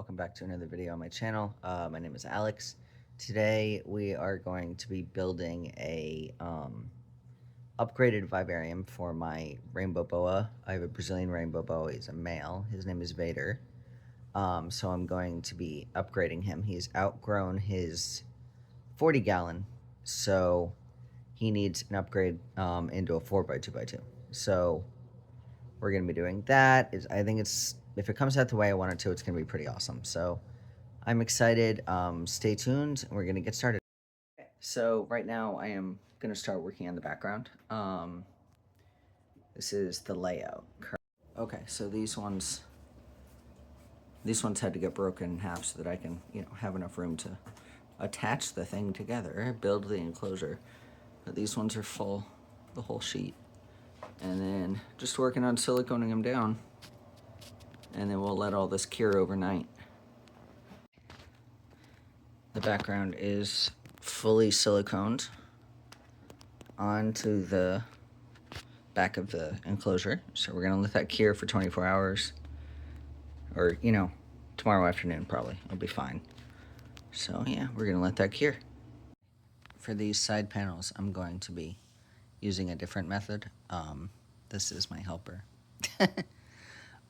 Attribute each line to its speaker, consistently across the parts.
Speaker 1: welcome back to another video on my channel. My name is Alex. Today we are going to be building a upgraded vivarium for my rainbow boa. I have a Brazilian rainbow boa. He's a male. His name is Vader. So I'm going to be upgrading him. He's outgrown his 40-gallon, so he needs an upgrade into a 4x2x2. So we're going to be doing that. I think if it comes out the way I want it to, it's going to be pretty awesome. So I'm excited. Stay tuned, and we're going to get started. So right now I am going to start working on the background. This is the layout. Okay, so these ones had to get broken in half so that I can, have enough room to attach the thing together, build the enclosure. But these ones are full, the whole sheet. And then just working on siliconing them down. And then we'll let all this cure overnight. The background is fully siliconed onto the back of the enclosure. So we're gonna let that cure for 24 hours. Or, tomorrow afternoon probably. It'll be fine. So yeah, we're gonna let that cure. For these side panels, I'm going to be using a different method. This is my helper.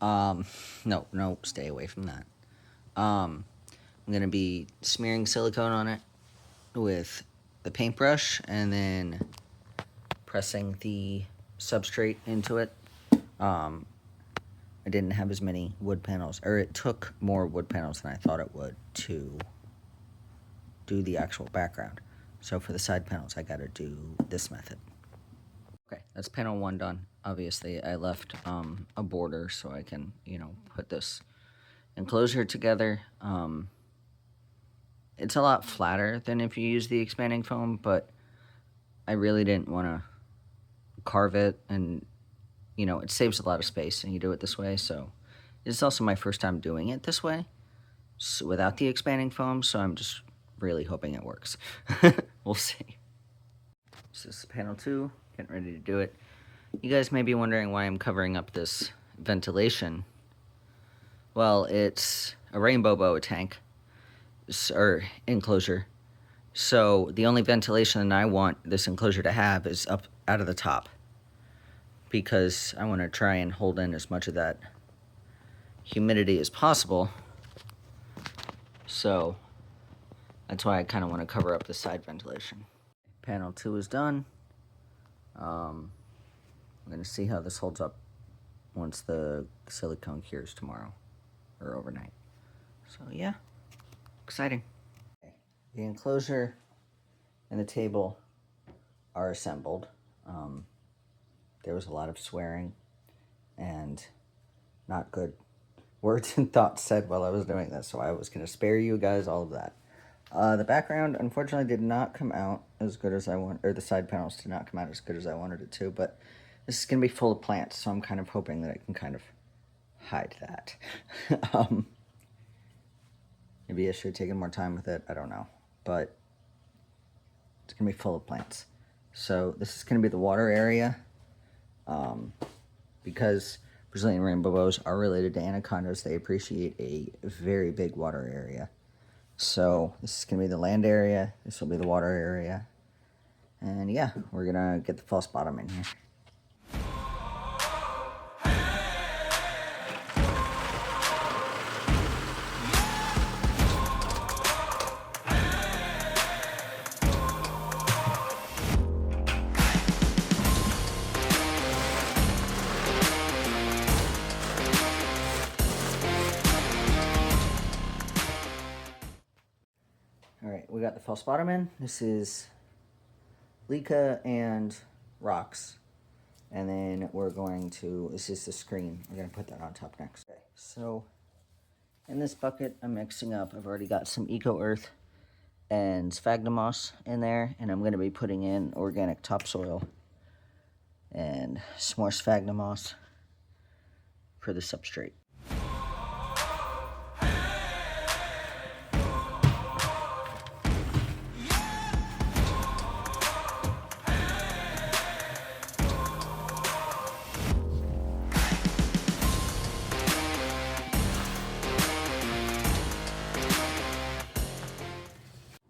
Speaker 1: No, stay away from that. I'm gonna be smearing silicone on it with the paintbrush and then pressing the substrate into it. I didn't have as many wood panels, or it took more wood panels than I thought it would to do the actual background. So for the side panels, I gotta do this method. Okay, that's panel 1 done. Obviously, I left a border so I can, put this enclosure together. It's a lot flatter than if you use the expanding foam, but I really didn't want to carve it, and, it saves a lot of space and you do it this way. So it's also my first time doing it this way, so without the expanding foam, so I'm just really hoping it works. We'll see. So this is panel 2. Getting ready to do it. You guys may be wondering why I'm covering up this ventilation. Well, it's a rainbow boa tank, or enclosure. So the only ventilation I want this enclosure to have is up out of the top, because I want to try and hold in as much of that humidity as possible. So that's why I kind of want to cover up the side ventilation. Panel 2 is done. I'm going to see how this holds up once the silicone cures tomorrow, or overnight. So yeah, exciting. Okay. The enclosure and the table are assembled. There was a lot of swearing and not good words and thoughts said while I was doing this, so I was going to spare you guys all of that. The background, unfortunately, did not come out as good as I want, or the side panels did not come out as good as I wanted it to, but this is going to be full of plants, so I'm kind of hoping that I can kind of hide that. Maybe I should have taken more time with it, I don't know, but it's going to be full of plants. So this is going to be the water area, because Brazilian rainbow boas are related to anacondas. They appreciate a very big water area. So this is going to be the land area, this will be the water area, and yeah, we're going to get the false bottom in here. Alright, we got the false bottom in. This is Leica and rocks. And then we're going to, this is the screen. We're going to put that on top next. Okay, so in this bucket I'm mixing up, I've already got some eco earth and sphagnum moss in there, and I'm going to be putting in organic topsoil and some more sphagnum moss for the substrate.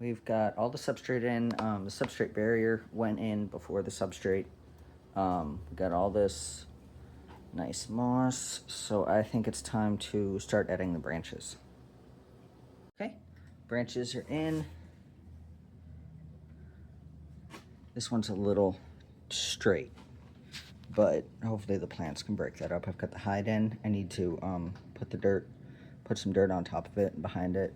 Speaker 1: we've got all the substrate in. The substrate barrier went in before the substrate. We got all this nice moss, so I think it's time to start adding the branches. Okay, branches are in. This one's a little straight, but hopefully the plants can break that up. I've got the hide in. I need to put some dirt on top of it and behind it,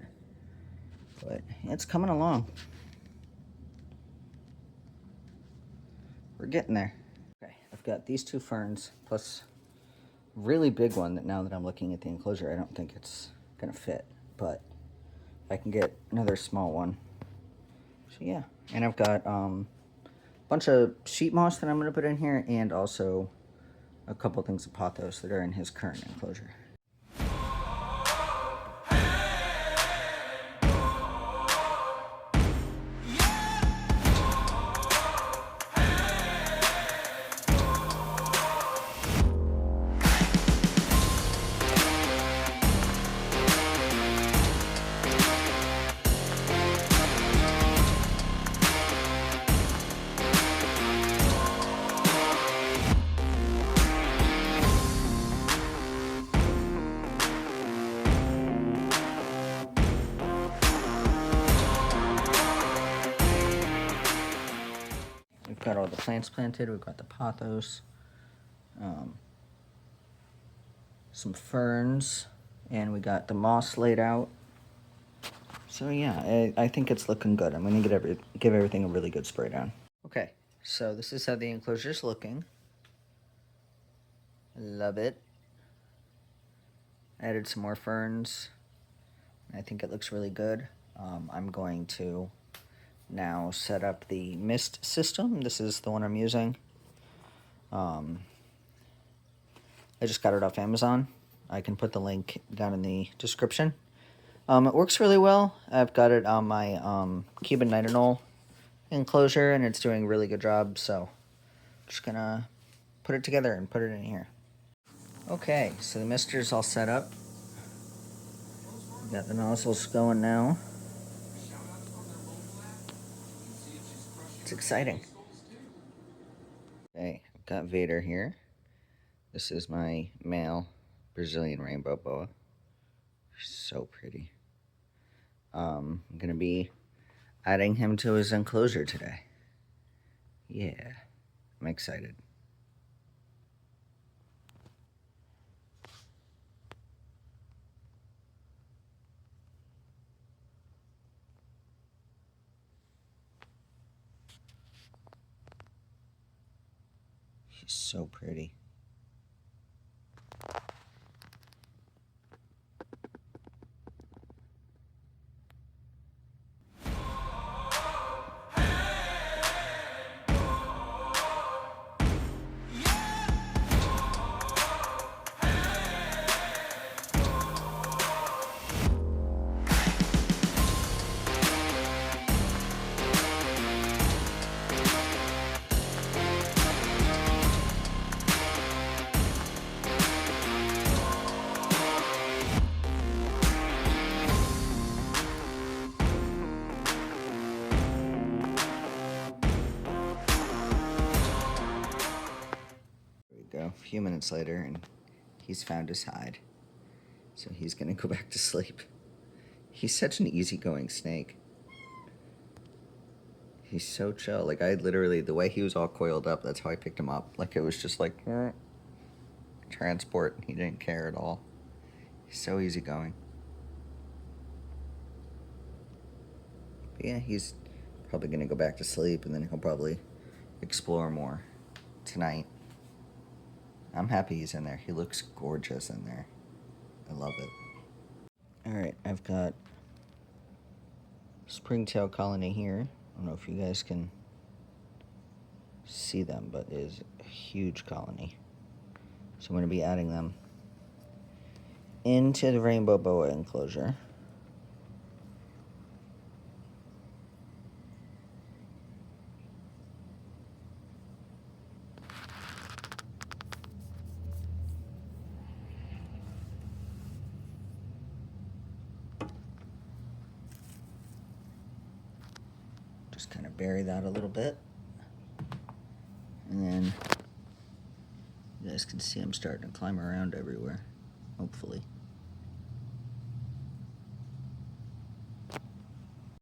Speaker 1: but it's coming along. We're getting there. Okay, I've got these two ferns plus a really big one that now that I'm looking at the enclosure, I don't think it's gonna fit, but I can get another small one. So yeah, and I've got a bunch of sheet moss that I'm gonna put in here, and also a couple things of pothos that are in his current enclosure. We've got all the plants planted. We've got the pothos, some ferns, and we got the moss laid out. So yeah, I think it's looking good. I'm gonna give everything a really good spray down. Okay, so this is how the enclosure is looking. I love it. Added some more ferns. I think it looks really good. I'm going to now set up the mist system. This is the one I'm using. I just got it off Amazon. I can put the link down in the description. It works really well. I've got it on my Cuban nitinol enclosure, and it's doing a really good job, so I'm just gonna put it together and put it in here. Okay, so the mister's all set up. Got the nozzles going now. It's exciting. Okay, I've got Vader here. This is my male Brazilian rainbow boa. So pretty. I'm gonna be adding him to his enclosure today. Yeah, I'm excited. He's so pretty. Go. A few minutes later, and he's found his hide. So he's gonna go back to sleep. He's such an easygoing snake. He's so chill. Like, I literally, the way he was all coiled up, that's how I picked him up. Like, it was just like, transport. He didn't care at all. He's so easygoing. But yeah, he's probably gonna go back to sleep, and then he'll probably explore more tonight. I'm happy he's in there. He looks gorgeous in there. I love it. Alright, I've got springtail colony here. I don't know if you guys can see them, but it is a huge colony. So I'm going to be adding them into the rainbow boa enclosure. Just kind of bury that a little bit. And then you guys can see I'm starting to climb around everywhere, hopefully.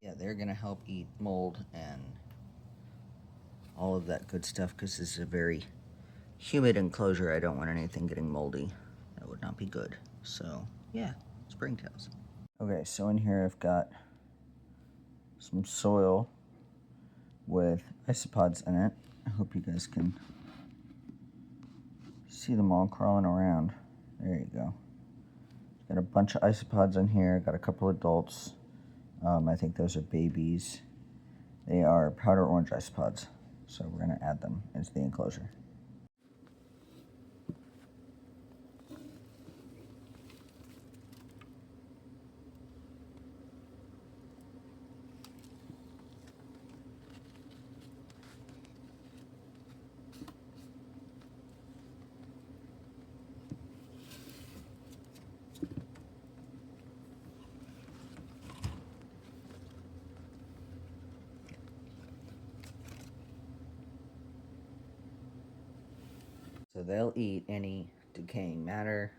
Speaker 1: Yeah, they're gonna help eat mold and all of that good stuff because this is a very humid enclosure. I don't want anything getting moldy. That would not be good. So yeah, springtails. Okay, so in here I've got some soil with isopods in it. I hope you guys can see them all crawling around. There you go. Got a bunch of isopods in here. Got a couple adults. I think those are babies. They are powder orange isopods. So we're going to add them into the enclosure. So they'll eat any decaying matter,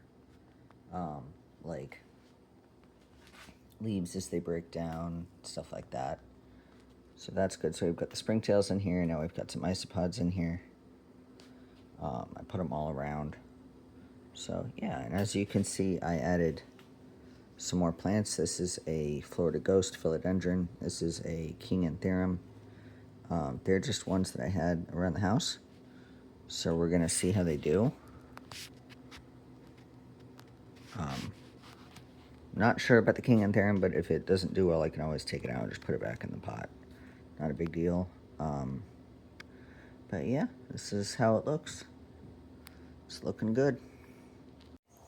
Speaker 1: like leaves as they break down, stuff like that. So that's good. So we've got the springtails in here. Now we've got some isopods in here. I put them all around. So yeah, and as you can see, I added some more plants. This is a Florida Ghost philodendron. This is a King Anthurium. They're just ones that I had around the house. So we're gonna see how they do. Not sure about the King Anthurium, but if it doesn't do well, I can always take it out and just put it back in the pot. Not a big deal. But yeah, this is how it looks. It's looking good.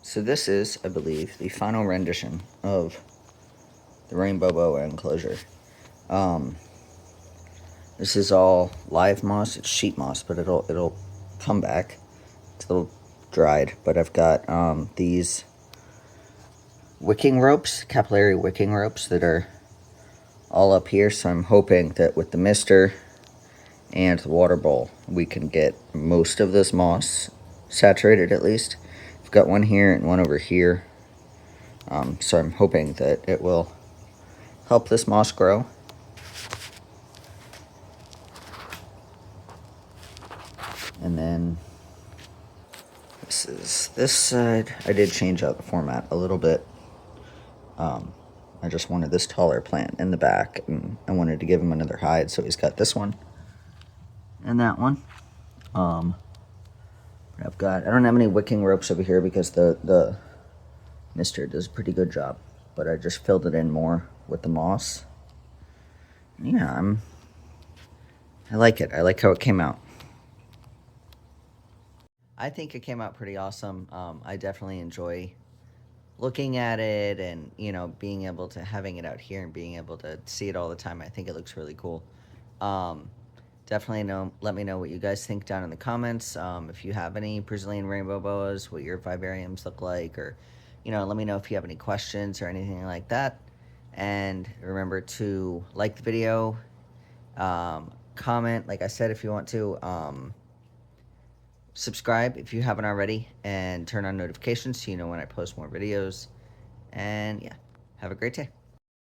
Speaker 1: So this is, I believe, the final rendition of the rainbow boa enclosure. This is all live moss. It's sheet moss, but it'll come back. It's a little dried, but I've got these wicking ropes, capillary wicking ropes that are all up here. So I'm hoping that with the mister and the water bowl, we can get most of this moss saturated at least. I've got one here and one over here. So I'm hoping that it will help this moss grow. And then this side, I did change out the format a little bit. I just wanted this taller plant in the back, and I wanted to give him another hide, so he's got this one and that one. I don't have any wicking ropes over here because the mister does a pretty good job, but I just filled it in more with the moss. Yeah, I like it. I like how it came out. I think it came out pretty awesome. I definitely enjoy looking at it and, being able to having it out here and being able to see it all the time. I think it looks really cool. Definitely let me know what you guys think down in the comments. If you have any Brazilian rainbow boas, what your vivariums look like, or, let me know if you have any questions or anything like that. And remember to like the video, comment, like I said, if you want to, subscribe if you haven't already, and turn on notifications so you know when I post more videos. And yeah, have a great day.